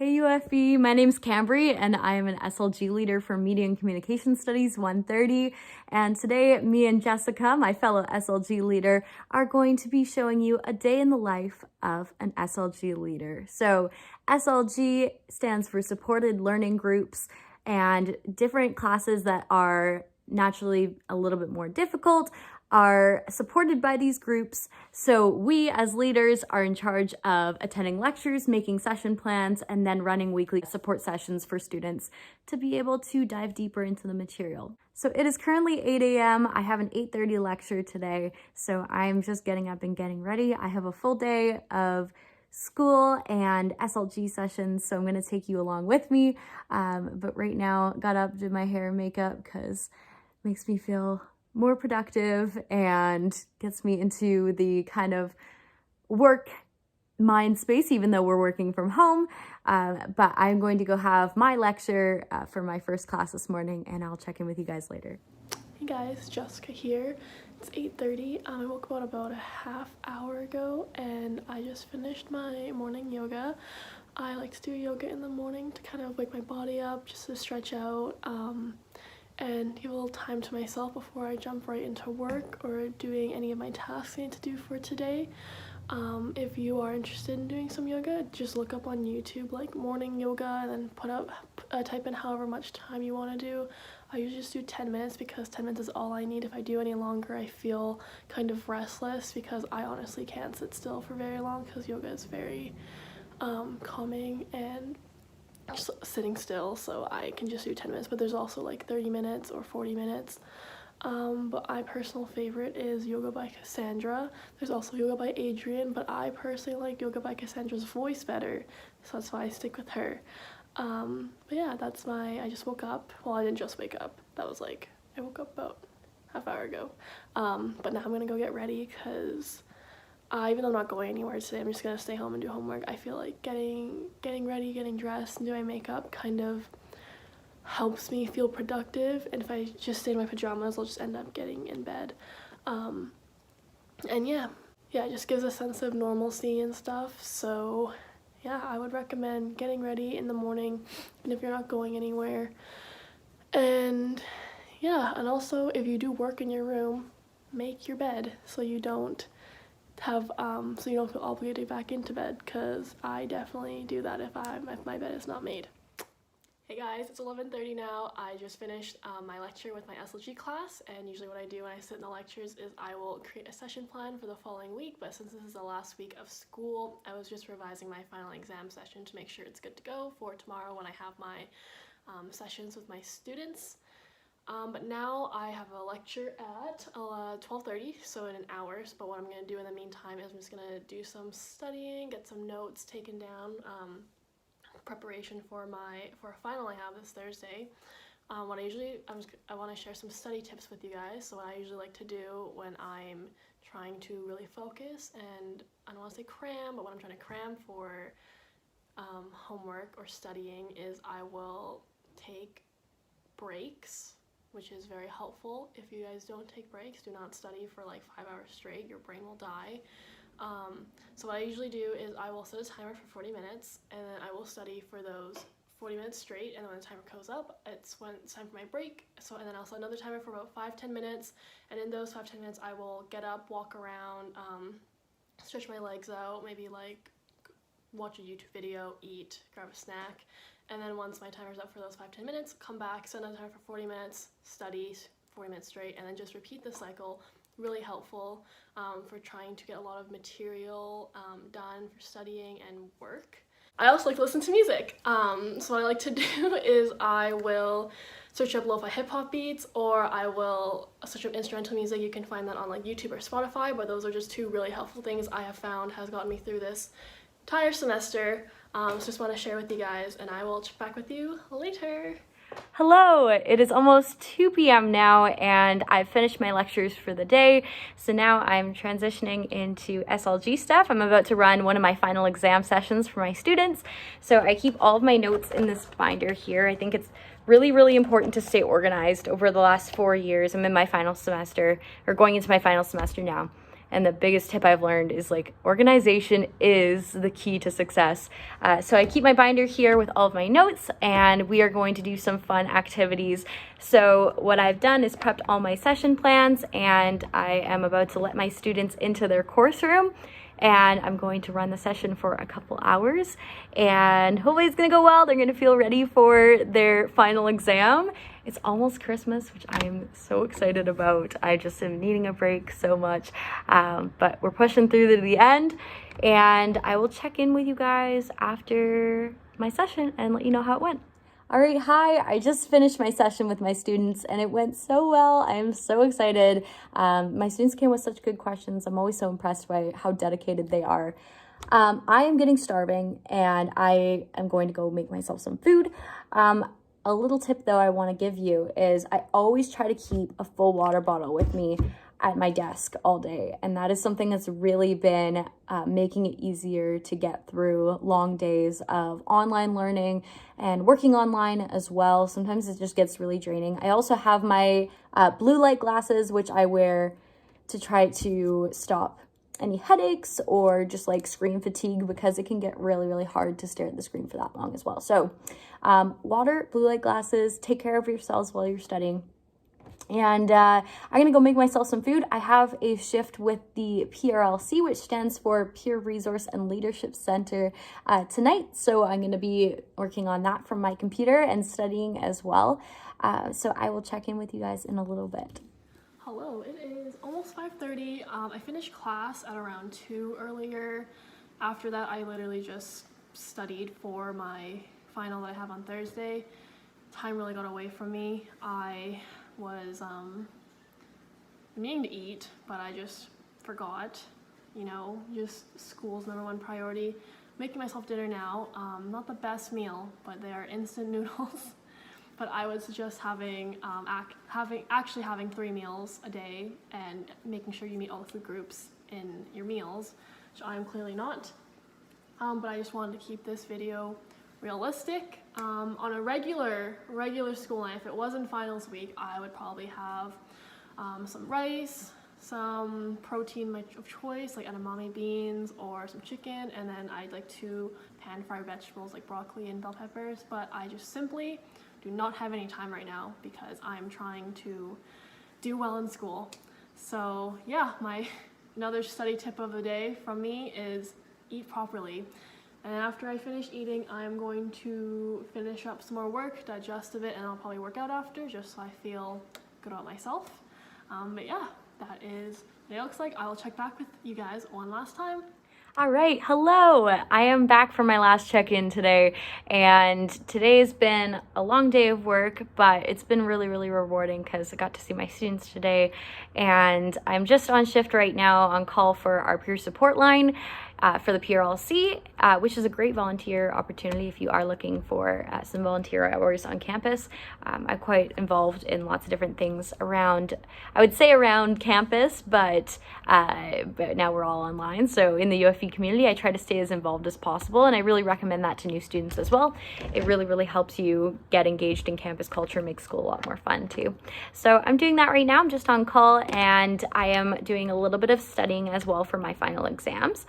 Hey UFE, my name's Cambree and I am an SLG Leader for Media and Communication Studies 130. And today, me and Jessica, my fellow SLG Leader, are going to be showing you a day in the life of an SLG Leader. So SLG stands for Supported Learning Groups, and different classes that are naturally a little bit more difficult are supported by these groups. So we as leaders are in charge of attending lectures, making session plans, and then running weekly support sessions for students to be able to dive deeper into the material. So it is currently 8 a.m. I have an 8:30 lecture today, so I'm just getting up and getting ready. I have a full day of school and SLG sessions, so I'm gonna take you along with me. But right now, got up, did my hair and makeup because it makes me feel more productive and gets me into the kind of work mind space, even though we're working from home. But I'm going to go have my lecture for my first class this morning, and I'll check in with you guys later. Hey guys, Jessica here. It's 8:30. I woke up about a half hour ago and I just finished my morning yoga. I like to do yoga in the morning to kind of wake my body up, just to stretch out, and give a little time to myself before I jump right into work or doing any of my tasks I need to do for today. If you are interested in doing some yoga, just look up on YouTube like morning yoga and then type in however much time you want to do. I usually just do 10 minutes because 10 minutes is all I need. If I do any longer, I feel kind of restless because I honestly can't sit still for very long because yoga is very calming and just sitting still, so I can just do 10 minutes, but there's also like 30 minutes or 40 minutes. But my personal favorite is Yoga by Cassandra. There's also Yoga by Adrian, but I personally like Yoga by Cassandra's voice better, so that's why I stick with her. But yeah, I just woke up. Well, I didn't just wake up. That was like, I woke up about half hour ago. But now I'm gonna go get ready because even though I'm not going anywhere today, I'm just gonna stay home and do homework. I feel like getting ready, getting dressed, and doing makeup kind of helps me feel productive, and if I just stay in my pajamas, I'll just end up getting in bed. And yeah, it just gives a sense of normalcy and stuff. So yeah, I would recommend getting ready in the morning, even if you're not going anywhere. And yeah, and also if you do work in your room, make your bed so you don't feel obligated back into bed, because I definitely do that if my bed is not made. Hey guys, it's 11:30 now. I just finished my lecture with my SLG class, and usually what I do when I sit in the lectures is I will create a session plan for the following week, but since this is the last week of school, I was just revising my final exam session to make sure it's good to go for tomorrow when I have my sessions with my students. But now I have a lecture at 12:30, so in an hour. But what I'm going to do in the meantime is I'm just going to do some studying, get some notes taken down, preparation for a final I have this Thursday. I want to share some study tips with you guys. So what I usually like to do when I'm trying to really focus, and I don't want to say cram, but when I'm trying to cram for homework or studying, is I will take breaks, which is very helpful. If you guys don't take breaks, do not study for like 5 hours straight, your brain will die. So what I usually do is I will set a timer for 40 minutes, and then I will study for those 40 minutes straight, and then when the timer goes up, it's when it's time for my break. And then I'll set another timer for about 5-10 minutes, and in those 5-10 minutes I will get up, walk around, stretch my legs out, maybe like watch a YouTube video, eat, grab a snack. And then once my timer's up for those 5-10 minutes, come back, set another timer for 40 minutes, study 40 minutes straight, and then just repeat the cycle. Really helpful for trying to get a lot of material done for studying and work. I also like to listen to music. So what I like to do is I will search up lo-fi hip-hop beats, or I will search up instrumental music. You can find that on like YouTube or Spotify, but those are just two really helpful things I have found has gotten me through this entire semester. So just want to share with you guys, and I will check back with you later. Hello, it is almost 2 p.m. now, and I've finished my lectures for the day. So now I'm transitioning into SLG stuff. I'm about to run one of my final exam sessions for my students. So I keep all of my notes in this binder here. I think it's really, really important to stay organized. Over the last 4 years, I'm in my final semester, or going into my final semester now. And the biggest tip I've learned is like organization is the key to success. So I keep my binder here with all of my notes, and we are going to do some fun activities. So what I've done is prepped all my session plans, and I am about to let my students into their course room. And I'm going to run the session for a couple hours, and hopefully it's gonna go well. They're gonna feel ready for their final exam. It's almost Christmas, which I'm so excited about. I just am needing a break so much, but we're pushing through to the end, and I will check in with you guys after my session and let you know how it went. All right, hi, I just finished my session with my students and it went so well. I am so excited. My students came with such good questions. I'm always so impressed by how dedicated they are. I am getting starving and I am going to go make myself some food. A little tip though I want to give you is I always try to keep a full water bottle with me at my desk all day, and that is something that's really been making it easier to get through long days of online learning and working online as well. Sometimes it just gets really draining. I also have my blue light glasses, which I wear to try to stop any headaches or just like screen fatigue, because it can get really, really hard to stare at the screen for that long as well. So water, blue light glasses, take care of yourselves while you're studying. And I'm going to go make myself some food. I have a shift with the PRLC, which stands for Peer Resource and Leadership Center, tonight. So I'm going to be working on that from my computer and studying as well. So I will check in with you guys in a little bit. Hello, it is almost 5:30. I finished class at around 2 earlier. After that, I literally just studied for my final that I have on Thursday. Time really got away from me. I was meaning to eat, but I just forgot. You know, just school's #1 priority. Making myself dinner now. Not the best meal, but they are instant noodles. But I was just having 3 meals a day and making sure you meet all the food groups in your meals, which I am clearly not. But I just wanted to keep this video realistic. On a regular school night, if it wasn't finals week, I would probably have some rice, some protein of choice like edamame beans or some chicken, and then I'd like 2 pan-fried vegetables like broccoli and bell peppers. But I just simply do not have any time right now because I'm trying to do well in school. So yeah, another study tip of the day from me is eat properly. And after I finish eating, I'm going to finish up some more work, digest a bit, and I'll probably work out after, just so I feel good about myself. But yeah, that is what it looks like. I will check back with you guys one last time. All right, hello. I am back for my last check-in today, and today's been a long day of work, but it's been really, really rewarding because I got to see my students today, and I'm just on shift right now on call for our peer support line for the PRLC, which is a great volunteer opportunity if you are looking for some volunteer hours on campus. I'm quite involved in lots of different things around campus, but now we're all online. So in the UFE community, I try to stay as involved as possible, and I really recommend that to new students as well. It really, really helps you get engaged in campus culture, makes school a lot more fun too. So I'm doing that right now. I'm just on call, and I am doing a little bit of studying as well for my final exams.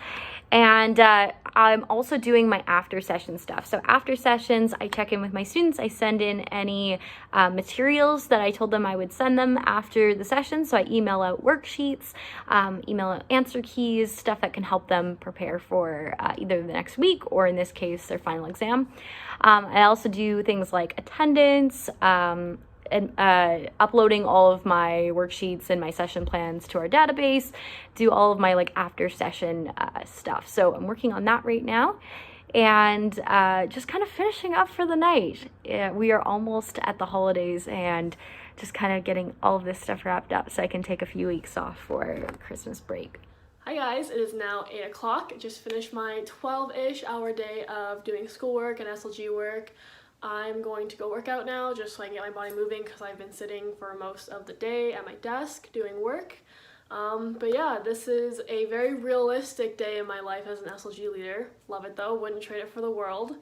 And I'm also doing my after session stuff. So after sessions, I check in with my students. I send in any materials that I told them I would send them after the session. So I email out worksheets, email out answer keys, stuff that can help them prepare for either the next week or in this case, their final exam. I also do things like attendance, and uploading all of my worksheets and my session plans to our database, do all of my like after session stuff. So I'm working on that right now, and just kind of finishing up for the night. We are almost at the holidays and just kind of getting all of this stuff wrapped up so I can take a few weeks off for Christmas break. Hi guys, it is now 8 o'clock. I just finished my 12-ish hour day of doing schoolwork and SLG work. I'm going to go work out now just so I can get my body moving because I've been sitting for most of the day at my desk doing work. But yeah, this is a very realistic day in my life as an SLG leader. Love it though, wouldn't trade it for the world.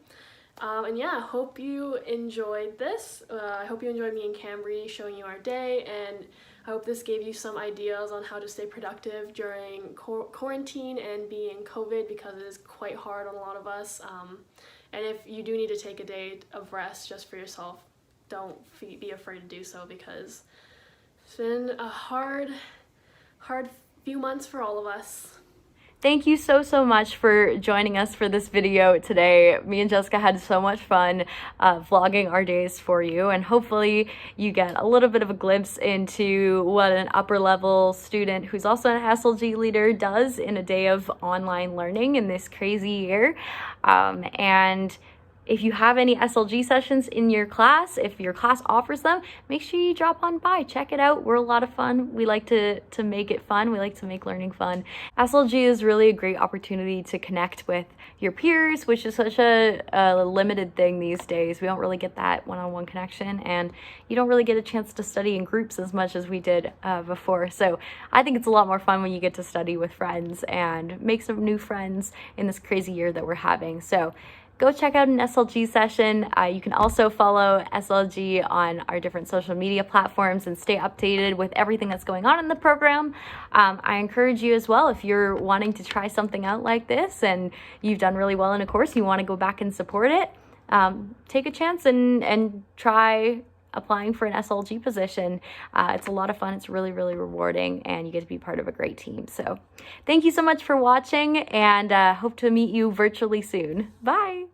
And yeah, hope you enjoyed this. I hope you enjoyed me and Cambree showing you our day, and I hope this gave you some ideas on how to stay productive during quarantine and being COVID, because it is quite hard on a lot of us. And if you do need to take a day of rest just for yourself, don't be afraid to do so, because it's been a hard few months for all of us. Thank you so much for joining us for this video today. Me and Jessica had so much fun vlogging our days for you, and hopefully you get a little bit of a glimpse into what an upper level student who's also an SLG leader does in a day of online learning in this crazy year. And if you have any SLG sessions in your class, if your class offers them, make sure you drop on by, check it out. We're a lot of fun. We like to make it fun. We like to make learning fun. SLG is really a great opportunity to connect with your peers, which is such a limited thing these days. We don't really get that one-on-one connection, and you don't really get a chance to study in groups as much as we did before. So I think it's a lot more fun when you get to study with friends and make some new friends in this crazy year that we're having. So go check out an SLG session. You can also follow SLG on our different social media platforms and stay updated with everything that's going on in the program. I encourage you as well, if you're wanting to try something out like this and you've done really well in a course, you want to go back and support it, take a chance and try applying for an SLG position. It's a lot of fun. It's really rewarding, and you get to be part of a great team. So thank you so much for watching, and hope to meet you virtually soon. Bye.